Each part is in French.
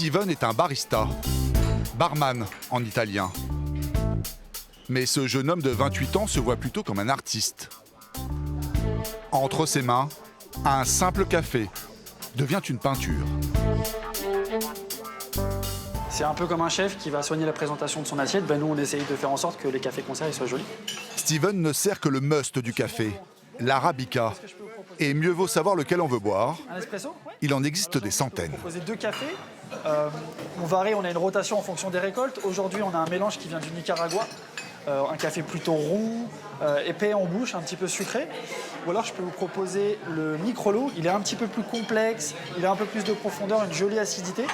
Steven est un barista, barman en italien. Mais ce jeune homme de 28 ans se voit plutôt comme un artiste. Entre ses mains, un simple café devient une peinture. C'est un peu comme un chef qui va soigner la présentation de son assiette. Nous, on essaye de faire en sorte que les cafés qu'on sert ils soient jolis. Steven ne sert que le must du café, l'arabica. Et mieux vaut savoir lequel on veut boire. Un espresso? Il en existe des centaines. On peut proposer 2 cafés. On varie, on a une rotation en fonction des récoltes. Aujourd'hui, on a un mélange qui vient du Nicaragua. Un café plutôt rond, épais en bouche, un petit peu sucré. Ou alors, je peux vous proposer le Microlo. Il est un petit peu plus complexe, il a un peu plus de profondeur, une jolie acidité.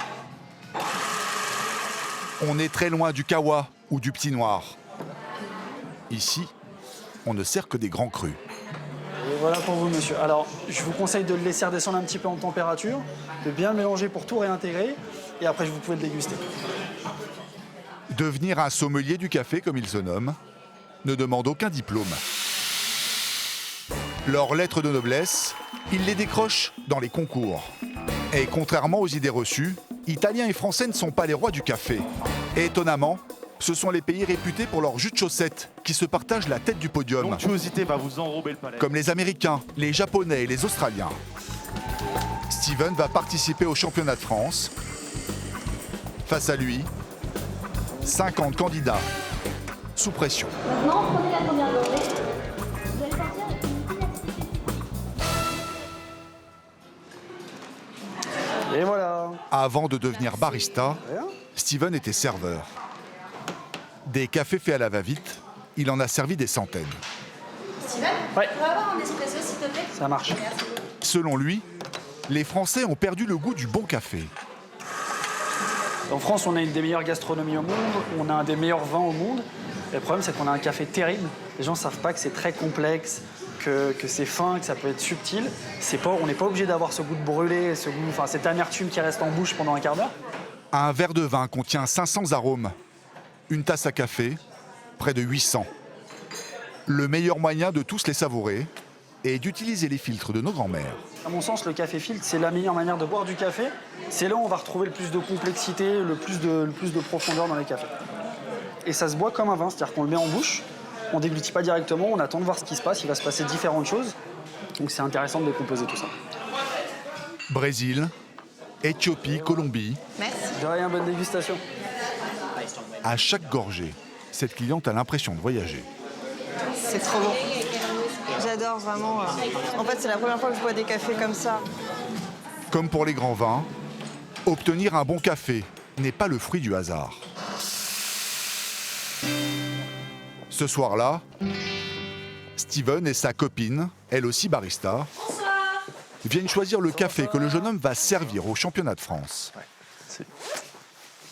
On est très loin du kawa ou du petit noir. Ici, on ne sert que des grands crus. Et voilà pour vous, monsieur. Alors, je vous conseille de le laisser redescendre un petit peu en température, de bien le mélanger pour tout réintégrer, et après, vous pouvez le déguster. Devenir un sommelier du café, comme il se nomme, ne demande aucun diplôme. Leurs lettres de noblesse, ils les décrochent dans les concours. Et contrairement aux idées reçues, Italiens et Français ne sont pas les rois du café. Et étonnamment, ce sont les pays réputés pour leur jus de chaussettes qui se partagent la tête du podium. L'onctuosité va vous enrober le palais. Comme les Américains, les Japonais et les Australiens. Steven va participer au championnat de France. Face à lui, 50 candidats sous pression. Maintenant, prenez la première gorgée. Vous allez sortir avec une petite acidité. Et voilà. Avant de devenir barista, Steven était serveur. Des cafés faits à la va-vite, il en a servi des centaines. Steven, Ouais. on va avoir un espresso, s'il te plaît. Ça marche. Merci. Selon lui, les Français ont perdu le goût du bon café. En France, on a une des meilleures gastronomies au monde, on a un des meilleurs vins au monde. Et le problème, c'est qu'on a un café terrible. Les gens ne savent pas que c'est très complexe, que c'est fin, que ça peut être subtil. On n'est pas obligé d'avoir ce goût de brûlé, cette amertume qui reste en bouche pendant un quart d'heure. Un verre de vin contient 500 arômes. Une tasse à café, près de 800. Le meilleur moyen de tous les savourer est d'utiliser les filtres de nos grands-mères. À mon sens, le café filtre, c'est la meilleure manière de boire du café. C'est là où on va retrouver le plus de complexité, le plus de profondeur dans les cafés. Et ça se boit comme un vin, c'est-à-dire qu'on le met en bouche, on déglutit pas directement, on attend de voir ce qui se passe, il va se passer différentes choses. Donc c'est intéressant de décomposer tout ça. Brésil, Éthiopie, Colombie. Merci. De rien, bonne dégustation. À chaque gorgée, cette cliente a l'impression de voyager. C'est trop bon. J'adore vraiment. En fait, c'est la première fois que je bois des cafés comme ça. Comme pour les grands vins, obtenir un bon café n'est pas le fruit du hasard. Ce soir-là, Steven et sa copine, elle aussi barista, viennent choisir le café que le jeune homme va servir au championnat de France.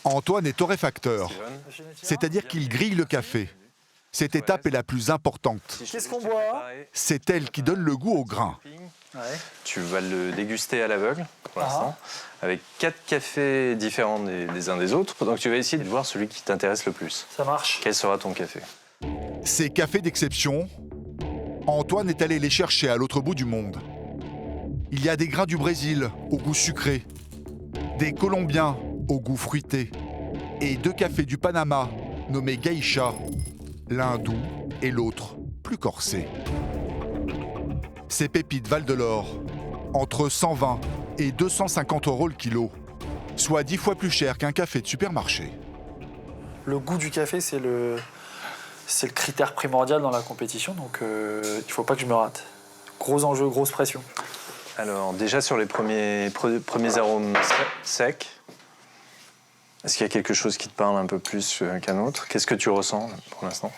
Antoine est torréfacteur, c'est-à-dire qu'il grille le café. Cette étape est la plus importante. Qu'est-ce qu'on boit? C'est elle qui donne le goût au grain. Ouais. Tu vas le déguster à l'aveugle, pour l'instant, avec 4 cafés différents des uns des autres. Donc tu vas essayer de voir celui qui t'intéresse le plus. Ça marche. Quel sera ton café? Ces cafés d'exception, Antoine est allé les chercher à l'autre bout du monde. Il y a des grains du Brésil au goût sucré, des Colombiens au goût fruité et 2 cafés du Panama nommés Geisha, l'un doux et l'autre plus corsé. Ces pépites valent de l'or, entre 120 et 250 € le kilo, soit 10 fois plus cher qu'un café de supermarché. Le goût du café, c'est le critère primordial dans la compétition, donc il ne faut pas que je me rate. Gros enjeu, grosse pression. Alors, déjà sur les premiers arômes secs, est-ce qu'il y a quelque chose qui te parle un peu plus qu'un autre? Qu'est-ce que tu ressens pour l'instant?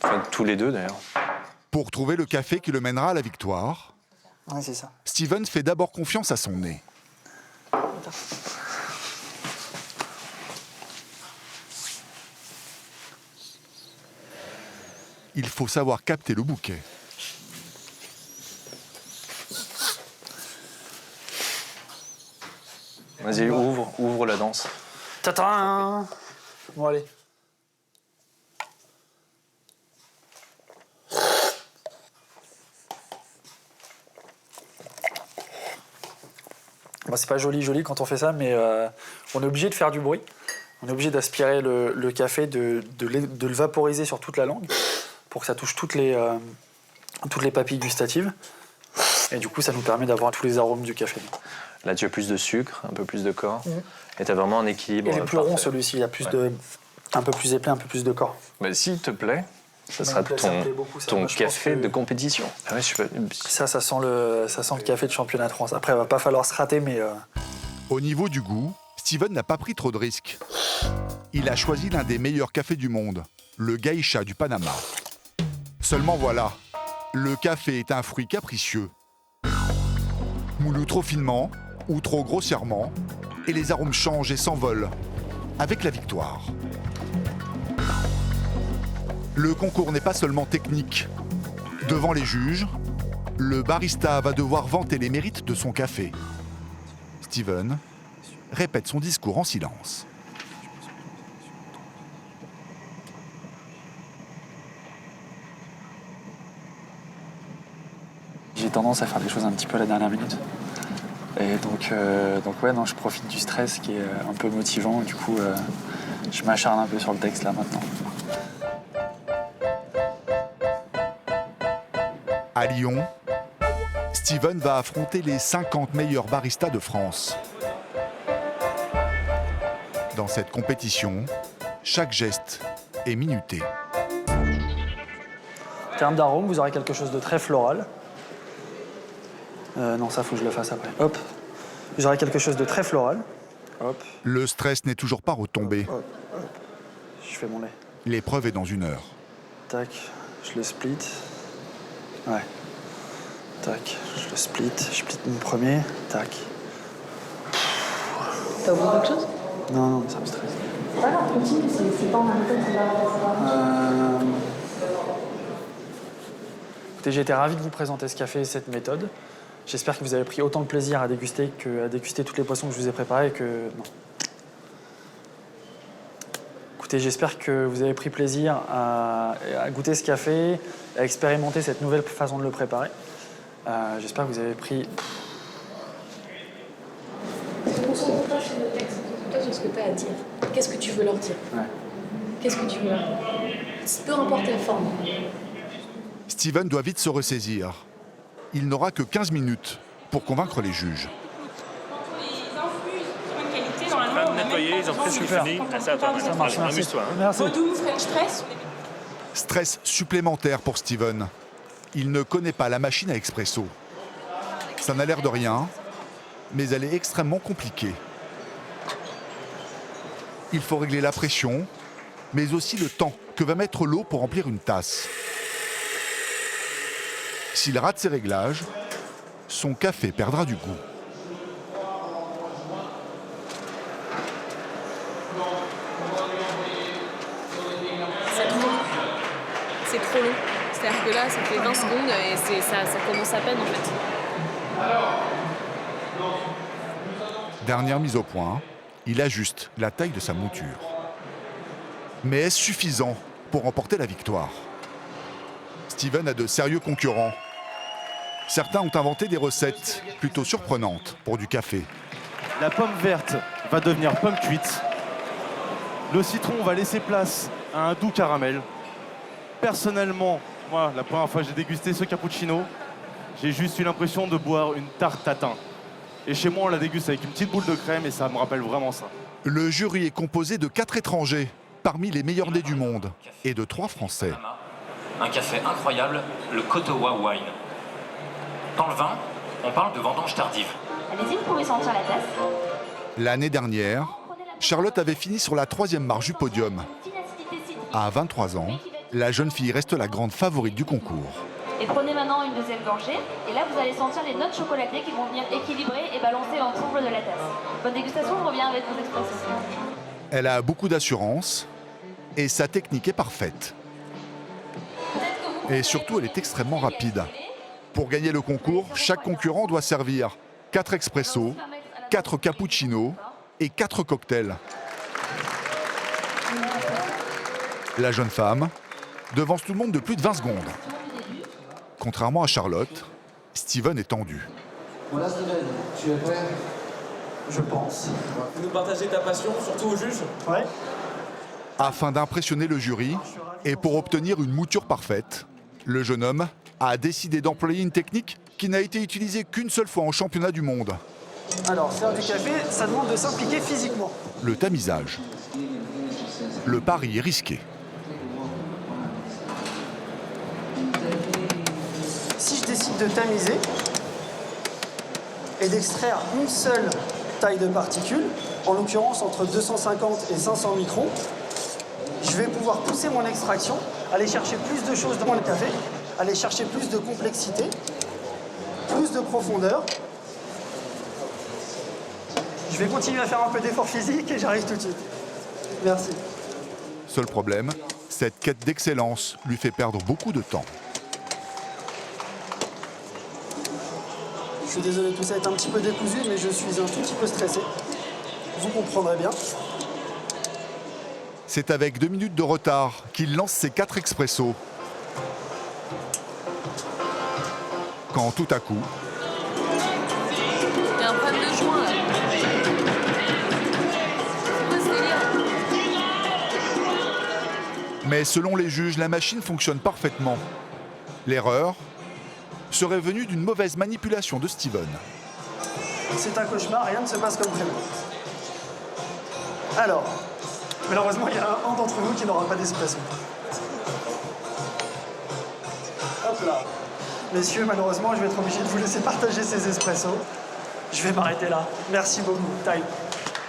Enfin, tous les deux d'ailleurs. Pour trouver le café qui le mènera à la victoire, Oui, c'est ça. Steven fait d'abord confiance à son nez. Il faut savoir capter le bouquet. Vas-y, ouvre la danse. Tata. Bon, allez. Bon, c'est pas joli quand on fait ça, mais on est obligé de faire du bruit. On est obligé d'aspirer le café, de le vaporiser sur toute la langue pour que ça touche toutes les papilles gustatives. Et du coup, ça nous permet d'avoir tous les arômes du café. Là, tu as plus de sucre, un peu plus de corps. Et tu as vraiment un équilibre. Il est plus rond, celui-ci. Il y a plus un peu plus épais, un peu plus de corps. Bah, s'il te plaît, ça sera ton café de compétition. Ah ouais, Ça sent le café de championnat de France. Après, il va pas falloir se rater, mais... Au niveau du goût, Steven n'a pas pris trop de risques. Il a choisi l'un des meilleurs cafés du monde, le Geisha du Panama. Seulement voilà, le café est un fruit capricieux. Moulu trop finement ou trop grossièrement, et les arômes changent et s'envolent avec la victoire. Le concours n'est pas seulement technique. Devant les juges, le barista va devoir vanter les mérites de son café. Steven répète son discours en silence. J'ai tendance à faire des choses un petit peu à la dernière minute. Et donc ouais, non, je profite du stress qui est un peu motivant. Du coup, je m'acharne un peu sur le texte là maintenant. À Lyon, Steven va affronter les 50 meilleurs baristas de France. Dans cette compétition, chaque geste est minuté. En termes d'arôme, vous aurez quelque chose de très floral. Non, ça, faut que je le fasse après. Hop. Vous aurez quelque chose de très floral. Hop. Le stress n'est toujours pas retombé. Hop. Je fais mon lait. L'épreuve est dans 1 heure. Tac. Je le split. Ouais. Tac. Je le split. Je split mon premier. Tac. T'as oublié quelque chose? Non, ça me stresse. C'est pas grave, continue, c'est pas en même temps, c'est pas... Écoutez, j'ai été ravi de vous présenter ce café et cette méthode. J'espère que vous avez pris autant de plaisir à déguster qu'à déguster tous les poissons que je vous ai préparés et que... Non. Écoutez, j'espère que vous avez pris plaisir à goûter ce café, à expérimenter cette nouvelle façon de le préparer. J'espère que vous avez pris... Concentre-toi sur le texte, concentre-toi sur ce que tu as à dire. Qu'est-ce que tu veux leur dire? Ouais. Qu'est-ce que tu veux leur dire? Peu importe la forme. Steven doit vite se ressaisir. Il n'aura que 15 minutes pour convaincre les juges. Nettoyer, ils ont pris Super. fini. Ah, ça, attends, Ça marche, merci. amuse-toi. Merci. French press. Stress supplémentaire pour Steven. Il ne connaît pas la machine à expresso. Ça n'a l'air de rien, mais elle est extrêmement compliquée. Il faut régler la pression, mais aussi le temps que va mettre l'eau pour remplir une tasse. S'il rate ses réglages, son café perdra du goût. C'est trop long. C'est trop long. C'est-à-dire que là, ça fait 20 secondes et ça commence à peine en fait. Dernière mise au point, il ajuste la taille de sa monture. Mais est-ce suffisant pour remporter la victoire? Steven a de sérieux concurrents. Certains ont inventé des recettes plutôt surprenantes pour du café. La pomme verte va devenir pomme cuite. Le citron va laisser place à un doux caramel. Personnellement, moi, la première fois que j'ai dégusté ce cappuccino, j'ai juste eu l'impression de boire une tarte tatin. Et chez moi, on la déguste avec une petite boule de crème et ça me rappelle vraiment ça. Le jury est composé de 4 étrangers, parmi les meilleurs nés du monde, et de 3 Français. Un café incroyable, le Kotowa Wine. Dans le vin, on parle de vendange tardive. Allez-y, vous pouvez sentir la tasse. L'année dernière, Charlotte avait fini sur la 3e marche du podium. Fine acidité citrique. À 23 ans, la jeune fille reste la grande favorite du concours. Et prenez maintenant une deuxième gorgée. Et là, vous allez sentir les notes chocolatées qui vont venir équilibrer et balancer l'ensemble de la tasse. Bonne dégustation, je reviens avec vos expressions. Elle a beaucoup d'assurance et sa technique est parfaite. Et surtout, elle est extrêmement rapide. Pour gagner le concours, chaque concurrent doit servir 4 expressos, 4 cappuccinos et 4 cocktails. La jeune femme devance tout le monde de plus de 20 secondes. Contrairement à Charlotte, Steven est tendu. Voilà Steven, tu es prêt? je pense. Vous nous partagez ta passion, surtout aux juges. Ouais. Afin d'impressionner le jury et pour obtenir une mouture parfaite, le jeune homme a décidé d'employer une technique qui n'a été utilisée qu'une seule fois en championnat du monde, Alors, faire du café, ça demande de s'impliquer physiquement. le tamisage. Le pari est risqué. Si je décide de tamiser et d'extraire une seule taille de particules, en l'occurrence entre 250 et 500 microns, je vais pouvoir pousser mon extraction, aller chercher plus de choses dans le café, aller chercher plus de complexité, plus de profondeur. Je vais continuer à faire un peu d'effort physique et j'arrive tout de suite. Merci. Seul problème, cette quête d'excellence lui fait perdre beaucoup de temps. Je suis désolé, tout ça est un petit peu décousu, mais je suis un tout petit peu stressé. Vous comprendrez bien. C'est avec 2 minutes de retard qu'il lance ses 4 expressos. Quand tout à coup, Il y a un problème de joint là. C'est quoi ce délire? mais selon les juges, la machine fonctionne parfaitement. L'erreur serait venue d'une mauvaise manipulation de Steven. C'est un cauchemar, rien ne se passe comme prévu. Alors, malheureusement, il y a un d'entre vous qui n'aura pas d'espresso. Hop là. Messieurs, malheureusement, je vais être obligé de vous laisser partager ces espressos. Je vais m'arrêter là. Merci beaucoup. Time.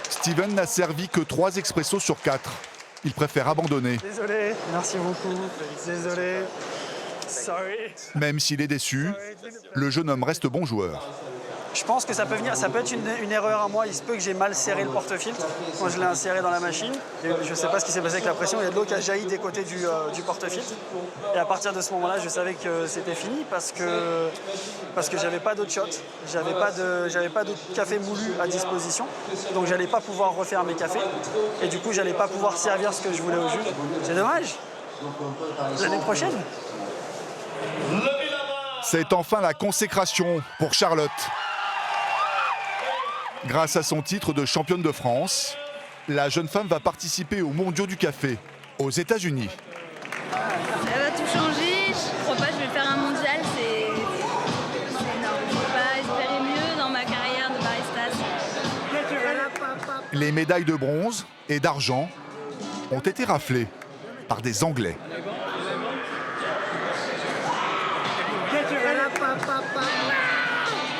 Steven n'a servi que 3 expressos sur 4. Il préfère abandonner, Désolé. Merci beaucoup. Désolé. Sorry. même s'il est déçu. Le jeune homme reste bon joueur. Je pense que ça peut être une erreur à moi. Il se peut que j'ai mal serré le porte-filtre quand je l'ai inséré dans la machine. Et je ne sais pas ce qui s'est passé avec la pression. Il y a de l'eau qui a jailli des côtés du porte-filtre. Et à partir de ce moment-là, je savais que c'était fini parce que j'avais pas d'autre shot. J'avais pas de café moulu à disposition. Donc j'allais pas pouvoir refaire mes cafés. Et du coup, j'allais pas pouvoir servir ce que je voulais au juge. C'est dommage. L'année prochaine. C'est enfin la consécration pour Charlotte. Grâce à son titre de championne de France, la jeune femme va participer aux Mondiaux du café aux États-Unis. Ça va tout changer. Je crois pas que je vais faire un mondial. C'est énorme. Je peux pas espérer mieux dans ma carrière de barista. Les médailles de bronze et d'argent ont été raflées par des Anglais.